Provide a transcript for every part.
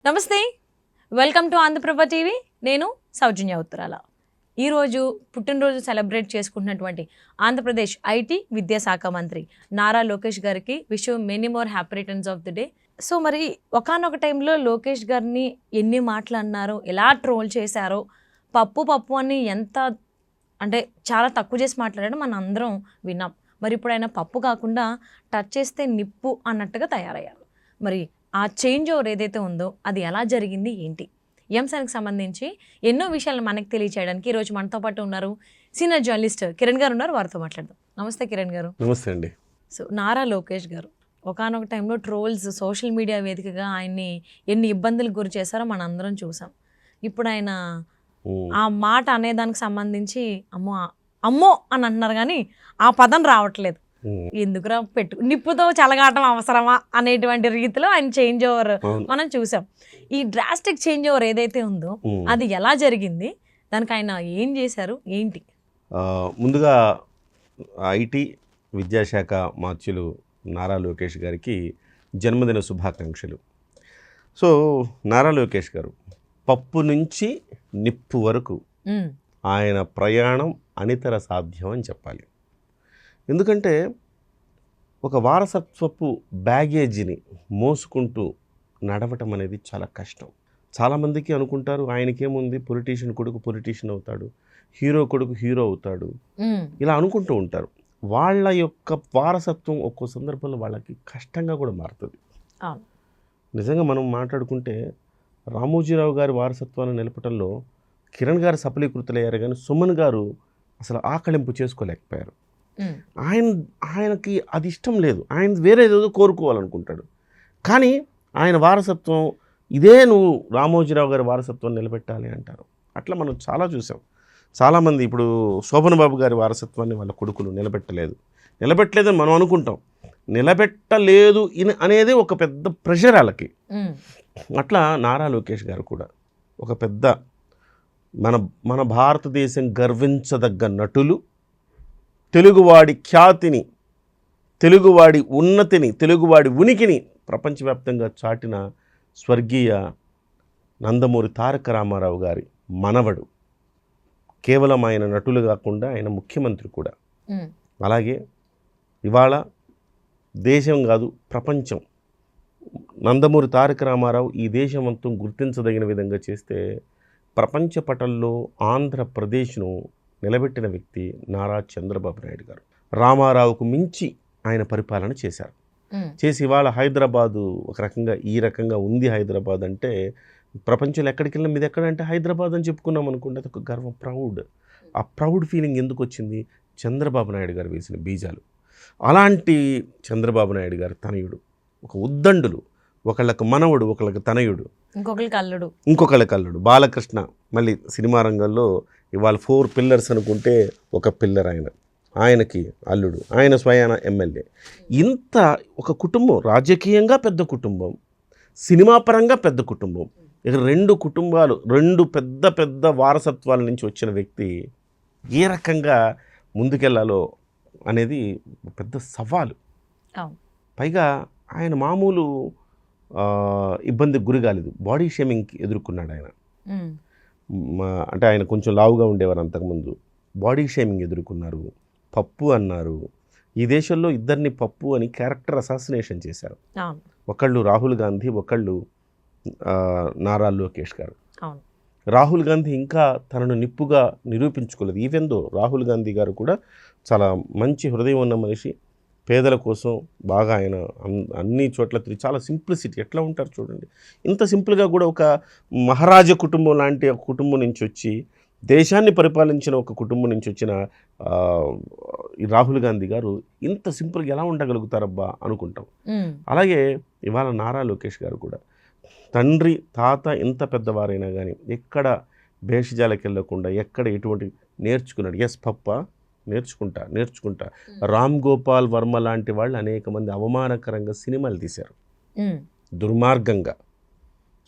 నమస్తే, welcome to Andhraprabha TV. నేను సౌజన్య ఉత్తరాల. ఈరోజు పుట్టినరోజు సెలబ్రేట్ చేసుకుంటున్నటువంటి ఆంధ్రప్రదేశ్ ఐటీ విద్యాశాఖ మంత్రి నారా లోకేష్ గారికి wish you many more happy returns of the day. So మరి ఒకానొక టైంలో లోకేష్ గారిని ఎన్ని మాటలు అన్నారో, ఎలా ట్రోల్ చేశారో, పప్పు అని ఎంత అంటే చాలా తక్కువ చేసి మాట్లాడడం మనం అందరం విన్నాం. మరి ఇప్పుడు ఆయన పప్పు కాకుండా టచ్ చేస్తే నిప్పు అన్నట్టుగా తయారయ్యారు. మరి ఆ చేంజ్ ఓవర్ ఏదైతే ఉందో అది ఎలా జరిగింది ఏంటి, ఈ అంశానికి సంబంధించి ఎన్నో విషయాలు మనకు తెలియచేయడానికి ఈరోజు మనతో పాటు ఉన్నారు సీనియర్ జర్నలిస్ట్ కిరణ్ గారు ఉన్నారు. వారితో మాట్లాడదాం. నమస్తే కిరణ్ గారు. నమస్తే అండి. సో నారా లోకేష్ గారు ఒకానొక టైంలో ట్రోల్స్ సోషల్ మీడియా వేదికగా ఆయన్ని ఎన్ని ఇబ్బందులకు గురి చేశారో మనం అందరం చూసాం. ఇప్పుడు ఆయన ఆ మాట అనేదానికి సంబంధించి అమ్మో అని అంటున్నారు, కానీ ఆ పదం రావట్లేదు. ఎందుకురా నిప్పుతో చలగాటం అవసరమా అనేటువంటి రీతిలో ఆయన చేంజ్ ఓవర్ మనం చూసాం. ఈ డ్రాస్టిక్ చేంజ్ ఓవర్ ఏదైతే ఉందో అది ఎలా జరిగింది, దానికి ఆయన ఏం చేశారు ఏంటి? ముందుగా ఐటీ విద్యాశాఖ మార్చులు నారా లోకేష్ గారికి జన్మదిన శుభాకాంక్షలు. సో నారా లోకేష్ గారు పప్పు నుంచి నిప్పు వరకు ఆయన ప్రయాణం అనితర సాధ్యం అని చెప్పాలి. ఎందుకంటే ఒక వారసత్వపు బ్యాగేజీని మోసుకుంటూ నడవటం అనేది చాలా కష్టం. చాలామందికి అనుకుంటారు ఆయనకేముంది, పొలిటీషియన్ కొడుకు పొలిటీషియన్ అవుతాడు, హీరో కొడుకు హీరో అవుతాడు, ఇలా అనుకుంటూ ఉంటారు. వాళ్ళ యొక్క వారసత్వం ఒక్కో సందర్భంలో వాళ్ళకి కష్టంగా కూడా మారుతుంది. నిజంగా మనం మాట్లాడుకుంటే రామోజీరావు గారి వారసత్వాన్ని నిలపటంలో కిరణ్ గారు సఫలీకృతులయ్యారు, కానీ సుమన్ గారు అసలు ఆకలింపు చేసుకోలేకపోయారు. ఆయనకి అది ఇష్టం లేదు, ఆయన వేరే ఏదో కోరుకోవాలనుకుంటాడు. కానీ ఆయన వారసత్వం ఇదే, నువ్వు రామోజీరావు గారి వారసత్వం నిలబెట్టాలి అంటారు. అట్లా మనం చాలా చూసాం. చాలామంది ఇప్పుడు శోభన్ బాబు గారి వారసత్వాన్ని వాళ్ళ కొడుకులు నిలబెట్టలేదని మనం అనుకుంటాం. నిలబెట్టలేదు అనేది ఒక పెద్ద ప్రెషర్ వాళ్ళకి. అట్లా నారా లోకేష్ గారు కూడా ఒక పెద్ద మన భారతదేశం గర్వించదగ్గ నటులు, తెలుగువాడి ఖ్యాతిని, తెలుగువాడి ఉన్నతిని, తెలుగువాడి ఉనికిని ప్రపంచవ్యాప్తంగా చాటిన స్వర్గీయ నందమూరి తారక రామారావు గారి మనవడు. కేవలం ఆయన నటులు కాకుండా ఆయన ముఖ్యమంత్రి కూడా. అలాగే ఇవాళ దేశం కాదు ప్రపంచం నందమూరి తారక రామారావు ఈ దేశం మొత్తం గుర్తించదగిన విధంగా చేస్తే ప్రపంచ పటంలో ఆంధ్రప్రదేశ్ను నిలబెట్టిన వ్యక్తి నారా చంద్రబాబు నాయుడు గారు. రామారావుకు మించి ఆయన పరిపాలన చేశారు. చేసి ఇవాళ హైదరాబాదు ఒక రకంగా ఈ రకంగా ఉంది. హైదరాబాద్ అంటే ప్రపంచంలో ఎక్కడికి వెళ్ళినా మీది ఎక్కడంటే హైదరాబాద్ అని చెప్పుకున్నాం అనుకుంటే అది ఒక గర్వం, ప్రౌడ్. ఆ ప్రౌడ్ ఫీలింగ్ ఎందుకు వచ్చింది? చంద్రబాబు నాయుడు గారు వేసిన బీజాలు. అలాంటి చంద్రబాబు నాయుడు గారు తనయుడు, ఒక ఉద్దండులు, ఒకళ్ళకి మనవడు, ఒకళ్ళకి తనయుడు, ఇంకొకళ్ళకి అల్లుడు బాలకృష్ణ. మళ్ళీ సినిమా రంగంలో ఇవాళ 4 పిల్లర్స్ అనుకుంటే ఒక పిల్లర్ ఆయనకి అల్లుడు, ఆయన స్వయాన ఎమ్మెల్యే. ఇంత ఒక కుటుంబం, రాజకీయంగా పెద్ద కుటుంబం, సినిమా పరంగా పెద్ద కుటుంబం. ఇక 2 కుటుంబాలు, 2 పెద్ద వారసత్వాల నుంచి వచ్చిన వ్యక్తి ఏ రకంగా ముందుకెళ్లాలో అనేది పెద్ద సవాలు. పైగా ఆయన మామూలు ఇబ్బందికి గురి కాలేదు, బాడీ షేమింగ్కి ఎదుర్కొన్నాడు ఆయన. అంటే ఆయన కొంచెం లావుగా ఉండేవారు అంతకుముందు, బాడీ షేమింగ్ ఎదుర్కొన్నారు, పప్పు అన్నారు. ఈ దేశంలో ఇద్దరిని పప్పు అని క్యారెక్టర్ అసాసినేషన్ చేశారు. ఒకళ్ళు రాహుల్ గాంధీ, ఒకళ్ళు నారా లోకేష్ గారు. రాహుల్ గాంధీ ఇంకా తనను నిప్పుగా నిరూపించుకోలేదు. ఈవెన్ దో రాహుల్ గాంధీ గారు కూడా చాలా మంచి హృదయం ఉన్న మనిషి, పేదల కోసం బాగా ఆయన అన్ని చోట్ల చాలా సింప్లిసిటీ. ఎట్లా ఉంటారు చూడండి, ఇంత సింపుల్గా కూడా ఒక మహారాజా కుటుంబం లాంటి ఒక కుటుంబం నుంచి వచ్చి, దేశాన్ని పరిపాలించిన ఒక కుటుంబం నుంచి వచ్చిన ఈ రాహుల్ గాంధీ గారు ఇంత సింపుల్గా ఎలా ఉండగలుగుతారబ్బా అనుకుంటాం. అలాగే ఇవాళ నారా లోకేష్ గారు కూడా తండ్రి తాత ఎంత పెద్దవారైనా కానీ ఎక్కడ భేషజాలకు వెళ్ళకుండా, ఎక్కడ ఎటువంటి నేర్చుకున్నాడు. ఎస్ పప్ప నేర్చుకుంటా. రామ్ గోపాల్ వర్మ లాంటి వాళ్ళు అనేక మంది అవమానకరంగా సినిమాలు తీశారు, దుర్మార్గంగా.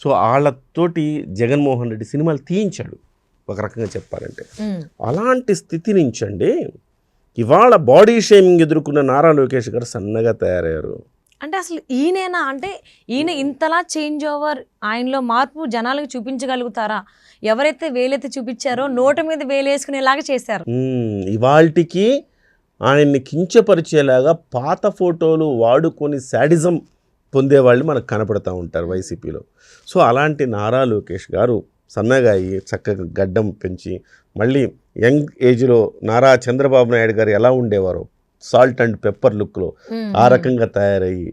సో వాళ్ళతోటి జగన్మోహన్ రెడ్డి సినిమాలు తీయించాడు ఒక రకంగా చెప్పాలంటే. అలాంటి స్థితి నుంచండి ఇవాళ బాడీ షేమింగ్ ఎదుర్కొన్న నారా లోకేష్ గారు సన్నగా తయారయ్యారు. అంటే అసలు ఈయనేనా అంటే ఈయన ఇంతలా చేంజ్ ఓవర్ ఆయనలో మార్పు జనాలకు చూపించగలుగుతారా? ఎవరైతే వేలైతే చూపించారో నోటి మీద వేలేసుకునేలాగా చేశారు. ఇవాల్టికి ఆయన్ని కించపరిచేలాగా పాత ఫోటోలు వాడుకొని శాడిజం పొందేవాళ్ళు మనకు కనపడుతూ ఉంటారు వైసీపీలో. సో అలాంటి నారా లోకేష్ గారు సన్నగా అయ్యి చక్కగా గడ్డం పెంచి మళ్ళీ యంగ్ ఏజ్లో నారా చంద్రబాబు నాయుడు గారు ఎలా ఉండేవారో సాల్ట్ అండ్ పెప్పర్ లుక్లో ఆ రకంగా తయారయ్యి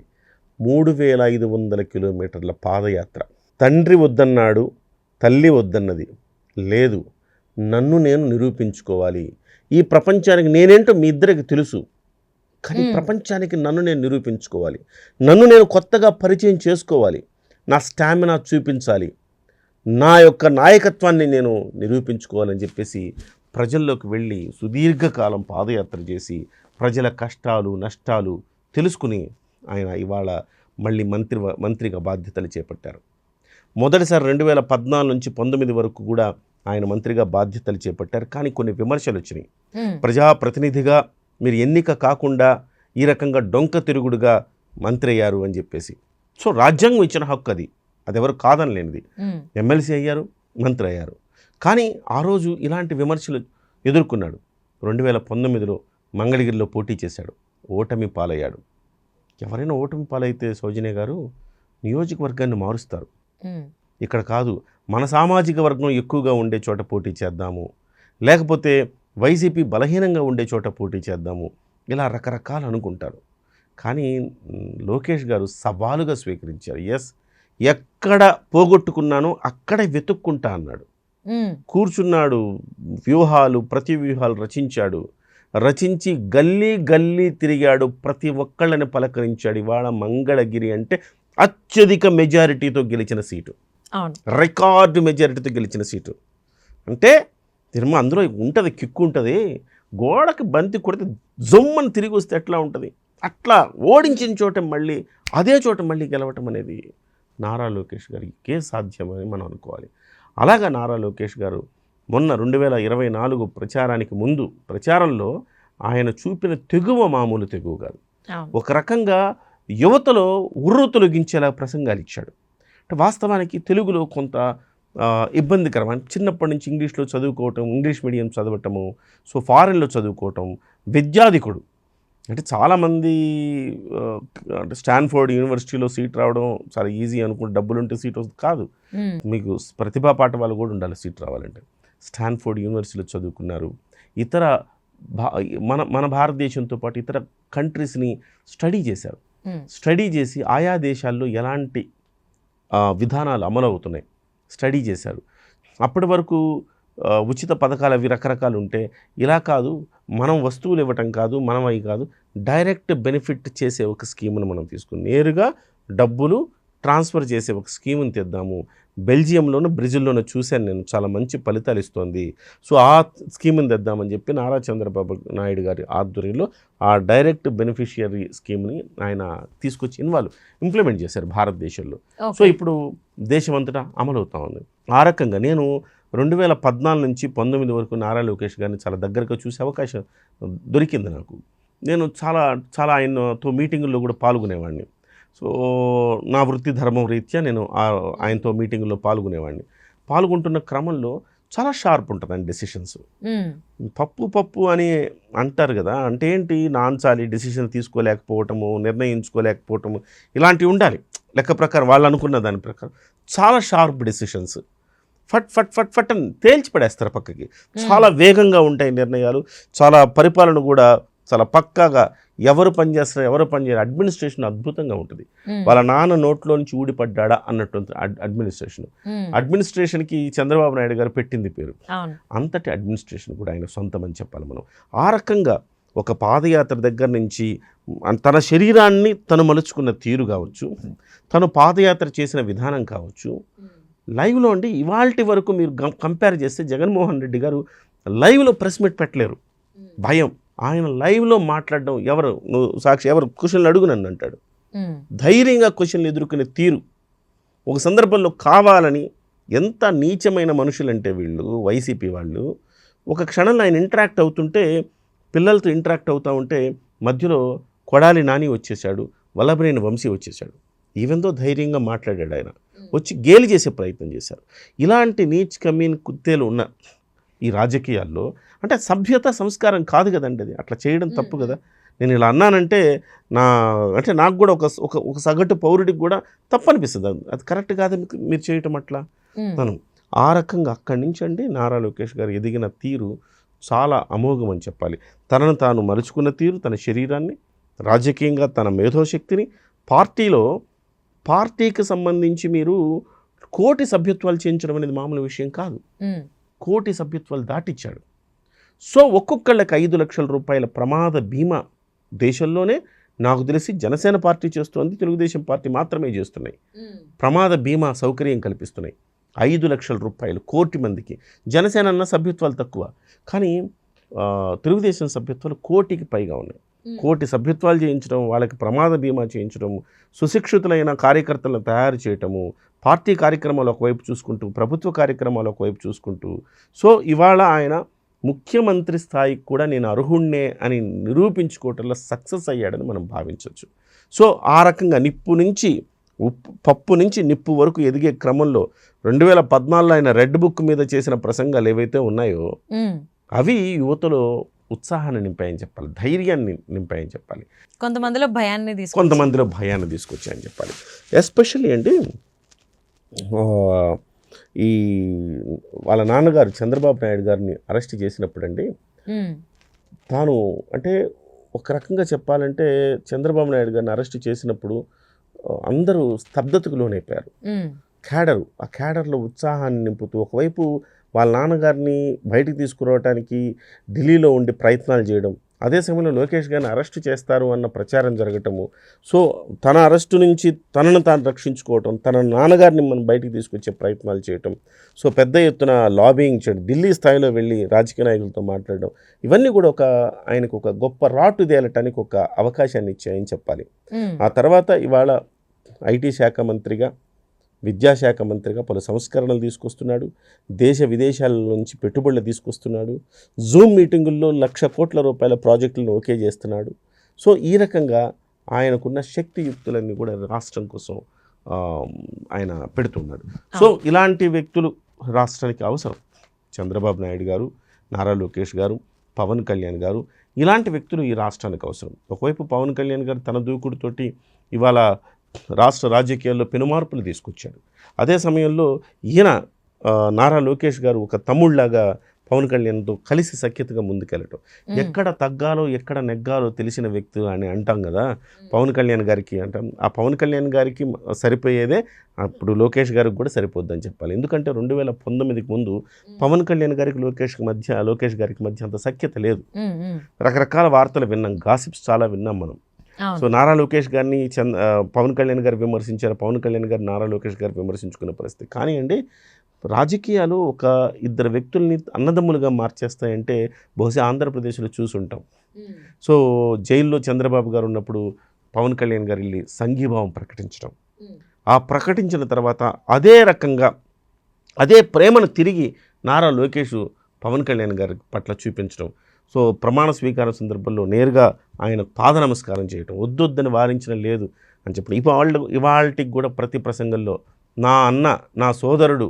3500 కిలోమీటర్ల పాదయాత్ర. తండ్రి వద్దన్నాడు, తల్లి వద్దన్నది లేదు, నన్ను నేను నిరూపించుకోవాలి, ఈ ప్రపంచానికి నేనేంటో మీ ఇద్దరికి తెలుసు, కానీ ప్రపంచానికి నన్ను నేను నిరూపించుకోవాలి, నన్ను నేను కొత్తగా పరిచయం చేసుకోవాలి, నా స్టామినా చూపించాలి, నా యొక్క నాయకత్వాన్ని నేను నిరూపించుకోవాలని చెప్పేసి ప్రజల్లోకి వెళ్ళి సుదీర్ఘకాలం పాదయాత్ర చేసి ప్రజల కష్టాలు నష్టాలు తెలుసుకుని ఆయన ఇవాళ మళ్ళీ మంత్రిగా బాధ్యతలు చేపట్టారు. మొదటిసారి 2014 నుంచి 19 వరకు కూడా ఆయన మంత్రిగా బాధ్యతలు చేపట్టారు. కానీ కొన్ని విమర్శలు వచ్చినాయి. ప్రజాప్రతినిధిగా మీరు ఎన్నిక కాకుండా ఈ రకంగా డొంక తిరుగుడుగా మంత్రి అయ్యారు అని చెప్పేసి. సో రాజ్యాంగం ఇచ్చిన హక్కు అది ఎవరు కాదనలేనిది. ఎమ్మెల్సీ అయ్యారు, మంత్రి అయ్యారు. కానీ ఆ రోజు ఇలాంటి విమర్శలు ఎదుర్కొన్నాడు. 2019లో మంగళగిరిలో పోటీ చేశాడు, ఓటమి పాలయ్యాడు. ఎవరైనా ఓటమి పాలైతే సౌజన్య గారు నియోజకవర్గాన్ని మారుస్తారు. ఇక్కడ కాదు, మన సామాజిక వర్గం ఎక్కువగా ఉండే చోట పోటీ చేద్దాము, లేకపోతే వైసీపీ బలహీనంగా ఉండే చోట పోటీ చేద్దాము, ఇలా రకరకాలు అనుకుంటారు. కానీ లోకేష్ గారు సవాలుగా స్వీకరించారు. ఎక్కడ పోగొట్టుకున్నానో అక్కడే వెతుక్కుంటా అన్నాడు. కూర్చున్నాడు, ప్రతి వ్యూహాలు రచించి గల్లీ గల్లీ తిరిగాడు, ప్రతి ఒక్కళ్ళని పలకరించాడు. ఇవాళ మంగళగిరి అంటే అత్యధిక మెజారిటీతో గెలిచిన సీటు, రికార్డు మెజారిటీతో గెలిచిన సీటు. అంటే అందులో ఉంటుంది, కిక్కు ఉంటుంది. గోడకి బంతి కొడితే జొమ్మని తిరిగి వస్తే ఎట్లా ఉంటుంది, అట్లా ఓడించిన చోట మళ్ళీ అదే చోట మళ్ళీ గెలవటం అనేది నారా లోకేష్ గారికి సాధ్యమని మనం అనుకోవాలి. అలాగా నారా లోకేష్ గారు మొన్న 2024 ప్రచారానికి ముందు ప్రచారంలో ఆయన చూపిన తెగువ మామూలు తెగువ కాదు. ఒక రకంగా యువతలో ఉర్రు తొలగించేలా ప్రసంగాలు ఇచ్చాడు. అంటే వాస్తవానికి తెలుగులో కొంత ఇబ్బందికరం. చిన్నప్పటి నుంచి ఇంగ్లీష్లో చదువుకోవటం, ఇంగ్లీష్ మీడియం చదవటము, సో ఫారెన్లో చదువుకోవటం, విద్యాధికుడు. అంటే చాలామంది అంటే స్టాన్ఫోర్డ్ యూనివర్సిటీలో సీట్ రావడం చాలా ఈజీ అనుకుంటే, డబ్బులుంటే సీట్ వస్తుంది కాదు. మీకు ప్రతిభా పాఠ వాళ్ళు కూడా ఉండాలి సీట్ రావాలంటే. స్టాన్ఫోర్డ్ యూనివర్సిటీలో చదువుకున్నారు. ఇతర మన భారతదేశంతో పాటు ఇతర కంట్రీస్ని స్టడీ చేశారు. స్టడీ చేసి ఆయా దేశాల్లో ఎలాంటి విధానాలు అమలవుతున్నాయి స్టడీ చేశారు. అప్పటి వరకు ఉచిత పథకాలు అవి రకరకాలు ఉంటే, ఇలా కాదు, మనం వస్తువులు ఇవ్వటం కాదు, మనం అవి కాదు, డైరెక్ట్ బెనిఫిట్ చేసే ఒక స్కీమ్ను మనం తీసుకుని నేరుగా డబ్బులు ట్రాన్స్ఫర్ చేసే ఒక స్కీమ్ని తెద్దాము. బెల్జియంలోనూ బ్రెజిల్లోనూ చూశాను నేను, చాలా మంచి ఫలితాలు ఇస్తుంది. సో ఆ స్కీమ్ని తెద్దామని చెప్పి నారా చంద్రబాబు నాయుడు గారి ఆధ్వర్యంలో ఆ డైరెక్ట్ బెనిఫిషియరీ స్కీమ్ని ఆయన తీసుకొచ్చి ఇంప్లిమెంట్ చేశారు భారతదేశంలో. సో ఇప్పుడు దేశమంతటా అమలవుతా ఉంది. ఆ రకంగా నేను 2014 నుంచి 19 వరకు నారా లోకేష్ గారిని చాలా దగ్గరగా చూసే అవకాశం దొరికింది నాకు. నేను చాలా ఆయనతో మీటింగుల్లో కూడా పాల్గొనేవాడిని. సో నా వృత్తి ధర్మం రీత్యా నేను ఆయనతో మీటింగుల్లో పాల్గొంటున్న క్రమంలో చాలా షార్ప్ ఉంటుందండి డెసిషన్స్. పప్పు అని అంటారు కదా, అంటే ఏంటి, నాంచాలి, డెసిషన్ తీసుకోలేకపోవటము, నిర్ణయించుకోలేకపోవటము, ఇలాంటివి ఉండాలి. లెక్క ప్రకారం వాళ్ళు అనుకున్న దాని ప్రకారం చాలా షార్ప్ డెసిషన్స్, ఫట్ అని తేల్చి పడేస్తారు పక్కకి. చాలా వేగంగా ఉంటాయి నిర్ణయాలు. చాలా పరిపాలన కూడా చాలా పక్కాగా ఎవరు పనిచేస్తారు అడ్మినిస్ట్రేషన్ అద్భుతంగా ఉంటుంది. వాళ్ళ నాన్న నోట్లో నుంచి ఊడిపడ్డా అన్నట్టు అడ్మినిస్ట్రేషన్కి చంద్రబాబు నాయుడు గారు పెట్టింది పేరు. అంతటి అడ్మినిస్ట్రేషన్ కూడా ఆయన సొంతమని చెప్పాలి మనం. ఆ రకంగా ఒక పాదయాత్ర దగ్గర నుంచి తన శరీరాన్ని తను మలుచుకున్న తీరు కావచ్చు, తను పాదయాత్ర చేసిన విధానం కావచ్చు, లైవ్లో అండి ఇవాల్టి వరకు మీరు కంపేర్ చేస్తే జగన్మోహన్ రెడ్డి గారు లైవ్లో ప్రెస్ మీట్ పెట్టలేరు, భయం. ఆయన లైవ్లో మాట్లాడడం, ఎవరు క్వశ్చన్లు అడుగు నన్ను అంటాడు, ధైర్యంగా క్వశ్చన్లు ఎదుర్కొనే తీరు. ఒక సందర్భంలో కావాలని, ఎంత నీచమైన మనుషులంటే వీళ్ళు వైసీపీ వాళ్ళు, ఒక క్షణంలో ఆయన ఇంటరాక్ట్ అవుతుంటే, పిల్లలతో ఇంటరాక్ట్ అవుతూ ఉంటే మధ్యలో కొడాలి నాని వచ్చేసాడు, వల్లభనేని వంశీ వచ్చేసాడు. ఈవెందో ధైర్యంగా మాట్లాడాడు ఆయన, వచ్చి గేలి చేసే ప్రయత్నం చేశారు. ఇలాంటి నీచ్ కమీన్ కుత్తేలు ఉన్న ఈ రాజకీయాల్లో అంటే సభ్యత సంస్కారం కాదు కదండి, అది అట్లా చేయడం తప్పు కదా. నేను ఇలా అన్నానంటే అంటే నాకు కూడా ఒక సగటు పౌరుడికి కూడా తప్పు అనిపిస్తుంది. అది కరెక్ట్ కాదు మీరు చేయటం అట్లా. తను ఆ రకంగా అక్కడి నుంచి అండి నారా లోకేష్ గారు ఎదిగిన తీరు చాలా అమోఘం అని చెప్పాలి. తనను తాను మలుచుకున్న తీరు, తన శరీరాన్ని, రాజకీయంగా తన మేధోశక్తిని, పార్టీకి సంబంధించి మీరు కోటి సభ్యత్వాలు చేయించడం అనేది మామూలు విషయం కాదు. కోటి సభ్యత్వాలు దాటిచ్చాడు. సో ఒక్కొక్కళ్ళకి 5 లక్షల రూపాయల ప్రమాద బీమా దేశంలోనే నాకు తెలిసి జనసేన పార్టీ చేస్తోంది, తెలుగుదేశం పార్టీ మాత్రమే చేస్తున్నాయి. ప్రమాద బీమా సౌకర్యం కల్పిస్తున్నాయి. 5 లక్షల రూపాయలు కోటి మందికి. జనసేన అన్న సభ్యత్వాలు తక్కువ, కానీ తెలుగుదేశం సభ్యత్వాలు కోటికి పైగా ఉన్నాయి. కోటి సభ్యత్వాలు చేయించడం, వాళ్ళకి ప్రమాద బీమా చేయించడం, సుశిక్షితులైన కార్యకర్తలను తయారు చేయటము, పార్టీ కార్యక్రమాలు ఒకవైపు చూసుకుంటూ, ప్రభుత్వ కార్యక్రమాలు ఒకవైపు చూసుకుంటూ, సో ఇవాళ ఆయన ముఖ్యమంత్రి స్థాయికి కూడా నేను అర్హుణ్ణే అని నిరూపించుకోవటంలో సక్సెస్ అయ్యాడని మనం భావించవచ్చు. సో ఆ రకంగా పప్పు నుంచి నిప్పు వరకు ఎదిగే క్రమంలో 2014లో ఆయన రెడ్ బుక్ మీద చేసిన ప్రసంగాలు ఏవైతే ఉన్నాయో అవి యువతలో ఉత్సాహాన్ని నింపాయని చెప్పాలి, ధైర్యాన్ని నింపాయని చెప్పాలి, కొంతమందిలో భయాన్ని తీసుకొచ్చాయని చెప్పాలి. ఎస్పెషల్లీ అండి ఈ వాళ్ళ నాన్నగారు చంద్రబాబు నాయుడు గారిని అరెస్ట్ చేసినప్పుడు అండి, తాను అంటే ఒక రకంగా చెప్పాలంటే చంద్రబాబు నాయుడు గారిని అరెస్ట్ చేసినప్పుడు అందరూ స్తబ్దతకు లోనైపోయారు. ఆ క్యాడర్లో ఉత్సాహాన్ని నింపుతూ ఒకవైపు వాళ్ళ నాన్నగారిని బయటికి తీసుకురావడానికి ఢిల్లీలో ఉండి ప్రయత్నాలు చేయడం, అదే సమయంలో లోకేష్ గారిని అరెస్ట్ చేస్తారు అన్న ప్రచారం జరగటము, సో తన అరెస్టు నుంచి తనను తాను రక్షించుకోవటం, తన నాన్నగారిని మనం బయటికి తీసుకొచ్చే ప్రయత్నాలు చేయటం, సో పెద్ద ఎత్తున లాబింగ్ చేయడం, ఢిల్లీ స్థాయిలో వెళ్ళి రాజకీయ నాయకులతో మాట్లాడడం, ఇవన్నీ కూడా ఆయనకు ఒక గొప్ప రాటు తేలటానికి ఒక అవకాశాన్ని ఇచ్చాయని చెప్పాలి. ఆ తర్వాత ఇవాళ ఐటీ శాఖ మంత్రిగా, విద్యాశాఖ మంత్రిగా పలు సంస్కరణలు తీసుకొస్తున్నాడు, దేశ విదేశాల నుంచి పెట్టుబడులు తీసుకొస్తున్నాడు, జూమ్ మీటింగుల్లో 1,00,000 కోట్ల రూపాయల ప్రాజెక్టులను ఓకే చేస్తున్నాడు. సో ఈ రకంగా ఆయనకున్న శక్తియుక్తులన్నీ కూడా రాష్ట్రం కోసం ఆయన పెడుతున్నాడు. సో ఇలాంటి వ్యక్తులు రాష్ట్రానికి అవసరం. చంద్రబాబు నాయుడు గారు, నారా లోకేష్ గారు, పవన్ కళ్యాణ్ గారు, ఇలాంటి వ్యక్తులు ఈ రాష్ట్రానికి అవసరం. ఒకవైపు పవన్ కళ్యాణ్ గారు తన దూకుడుతోటి ఇవాళ రాష్ట్ర రాజకీయాల్లో పెనుమార్పులు తీసుకొచ్చాడు. అదే సమయంలో ఈయన నారా లోకేష్ గారు ఒక తమ్ముళ్లాగా పవన్ కళ్యాణ్తో కలిసి సఖ్యతగా ముందుకెళ్ళటం, ఎక్కడ తగ్గాలో ఎక్కడ నెగ్గాలో తెలిసిన వ్యక్తి అని అంటాం కదా పవన్ కళ్యాణ్ గారికి అంటాం. ఆ పవన్ కళ్యాణ్ గారికి సరిపోయేదే అప్పుడు లోకేష్ గారికి కూడా సరిపోద్దని చెప్పాలి. ఎందుకంటే 2019కి ముందు పవన్ కళ్యాణ్ గారికి లోకేష్ గారికి మధ్య అంత సఖ్యత లేదు. రకరకాల వార్తలు విన్నాం, గాసిప్స్ చాలా విన్నాం మనం. సో నారా లోకేష్ గారిని పవన్ కళ్యాణ్ గారు విమర్శించారు, పవన్ కళ్యాణ్ గారు నారా లోకేష్ గారు విమర్శించుకునే పరిస్థితి. కానీ అండి రాజకీయాలు ఒక ఇద్దరు వ్యక్తుల్ని అన్నదమ్ములుగా మార్చేస్తాయంటే బహుశా ఆంధ్రప్రదేశ్లో చూసుంటాం. సో జైల్లో చంద్రబాబు గారు ఉన్నప్పుడు పవన్ కళ్యాణ్ గారు వెళ్ళి సంఘీభావం ప్రకటించడం, ఆ ప్రకటించిన తర్వాత అదే రకంగా అదే ప్రేమను తిరిగి నారా లోకేష్ పవన్ కళ్యాణ్ గారి పట్ల చూపించడం, సో ప్రమాణ స్వీకారం సందర్భంలో నేరుగా ఆయన పాద నమస్కారం చేయటం, వద్దొద్దని వారించడం లేదు అని చెప్పడం. ఇవాళకి కూడా ప్రతి ప్రసంగంలో నా సోదరుడు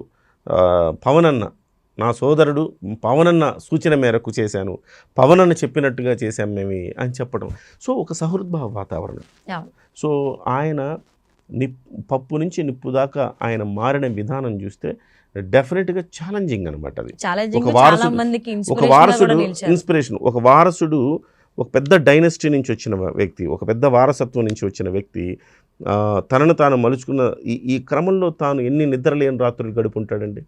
పవనన్న సూచన మేరకు చేశాను, పవనన్న చెప్పినట్టుగా చేశాం మేము అని చెప్పడం. సో ఒక సహృద్భావ వాతావరణం. సో ఆయన పప్పు నుంచి నిప్పు దాకా ఆయన మారిన విధానం చూస్తే డెఫినెట్గా ఛాలెంజింగ్ అనమాట. అది ఒక వారసుడు ఇన్స్పిరేషన్, ఒక వారసుడు ఒక పెద్ద డైనస్టీ నుంచి వచ్చిన వ్యక్తి, ఒక పెద్ద వారసత్వం నుంచి వచ్చిన వ్యక్తి తనను తాను మలుచుకున్న ఈ క్రమంలో తాను ఎన్ని నిద్రలేని రాత్రులు గడుపుంటాడండి.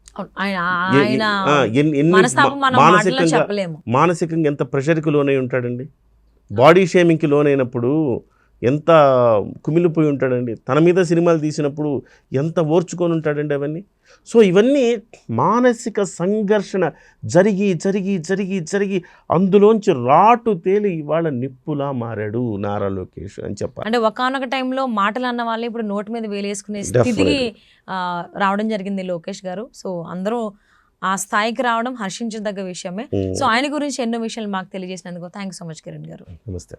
మానసికంగా ఎంత ప్రెషర్కి లోనై ఉంటాడండి. బాడీ షేమింగ్కి లోనైనప్పుడు ఎంత కుమిలిపోయి ఉంటాడండి. తన మీద సినిమాలు తీసినప్పుడు ఎంత ఓర్చుకొని ఉంటాడండి అవన్నీ. సో ఇవన్నీ మానసిక సంఘర్షణ జరిగి జరిగి జరిగి జరిగి అందులోంచి రాటు తేలి ఇవాళ నిప్పులా మారాడు నారా లోకేష్ అని చెప్పాలి. అంటే ఒకానొక టైంలో మాటలు అన్న వాళ్ళే ఇప్పుడు నోటి మీద వేలేసుకునే స్థితికి రావడం జరిగింది లోకేష్ గారు. సో అందరూ ఆ స్థాయికి రావడం హర్షించదగ్గ విషయమే. సో ఆయన గురించి ఎన్నో విషయాలు మాకు తెలియజేసినందుకు thank you so much Kiran garu. నమస్తే.